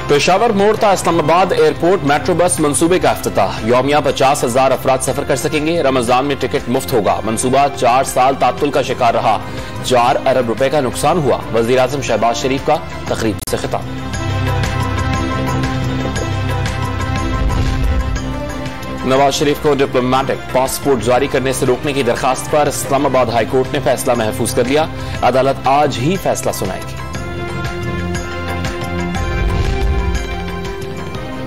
पेशावर मोड़ था Islamabad airport metro bus मंसूबे का इफ्तिताह। यौमिया 50,000 अफराद सफर कर सकेंगे। रमजान में टिकट मुफ्त होगा। मंसूबा 4 साल तात्तुल का शिकार रहा। 4 अरब रुपए का नुकसान हुआ। वजीर आजम शहबाज शरीफ का तकरीब से खिताब। नवाज शरीफ को डिप्लोमेटिक पासपोर्ट जारी करने से रोकने की दरखास्त पर इस्लामाबाद हाईकोर्ट ने फैसला महफूज कर लिया। अदालत आज ही फैसला सुनाएगी।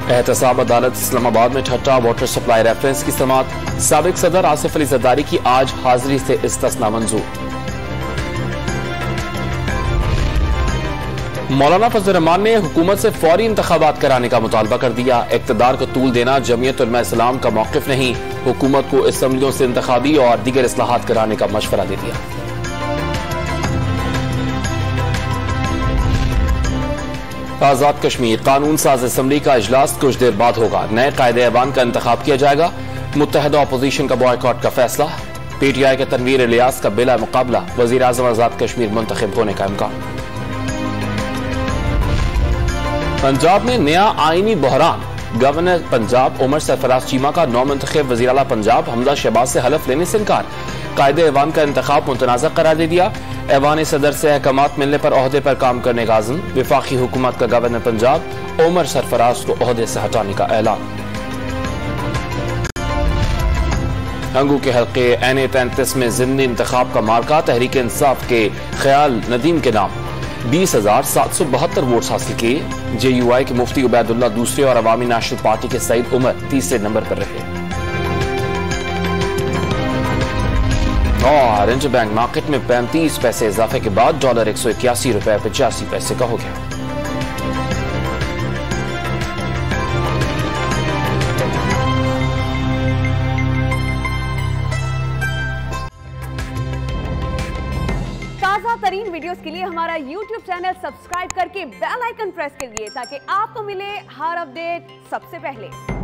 एहतसाब अदालत इस्लामाबाद में छठा वाटर सप्लाई रेफरेंस की समाअत। साबिक सदर आसिफ अली जरदारी की आज हाजिरी से इस्तिस्ना मंजूर। मौलाना फजल रहमान ने हुकूमत से फौरी इंतखाबात कराने का मुतालबा कर दिया। इक्तदार को तूल देना जमीयत उलमा इस्लाम का मौकिफ नहीं। हुकूमत को असम्बलियों से इंतखाबी और दीगर इस्लाहात कराने का मशवरा दे दिया। आजाद कश्मीर कानून साज असम्बली का इजलास कुछ देर बाद होगा। नए कायदे ऐवान का इंतखाब किया जाएगा। मुत्तहदा अपोजिशन का बॉयकॉट का फैसला। पीटीआई के तनवीर इलियास का बिला मुकाबला वजीर आजम आजाद कश्मीर मुंतखब होने का इम्कान। पंजाब में नया आईनी बहरान। गवर्नर पंजाब उमर सरफराज चीमा का नौ मुंतखब वजीर आला पंजाब हमजा शहबाज से हलफ लेने से इनकार। कायदे ऐवान का इंतखाब मुतनाज़ा करार दे दिया। ऐवान सदर से अहकामात मिलने पर ओहदे पर काम करने का आज़म। विफाकी हुकूमत का गवर्नर पंजाब उमर सरफराज को ओहदे से हटाने का ऐलान। हंगू के हल्के NA-33 में ज़िमनी इंतखाब का मार्का। तहरीक इंसाफ के ख्याल नदीम के नाम 20,772 वोट्स हासिल किए। JUI के मुफ्ती उबैदुल्ला दूसरे और अवामी नेशनल पार्टी के सईद उमर तीसरे नंबर पर रहे। और इंटरबैंक मार्केट में 35 पैसे इजाफे के बाद डॉलर 181 रुपए 85 पैसे का हो गया। ताजा तरीन वीडियोस के लिए हमारा YouTube चैनल सब्सक्राइब करके बेल आइकन प्रेस करिए ताकि आपको मिले हर अपडेट सबसे पहले।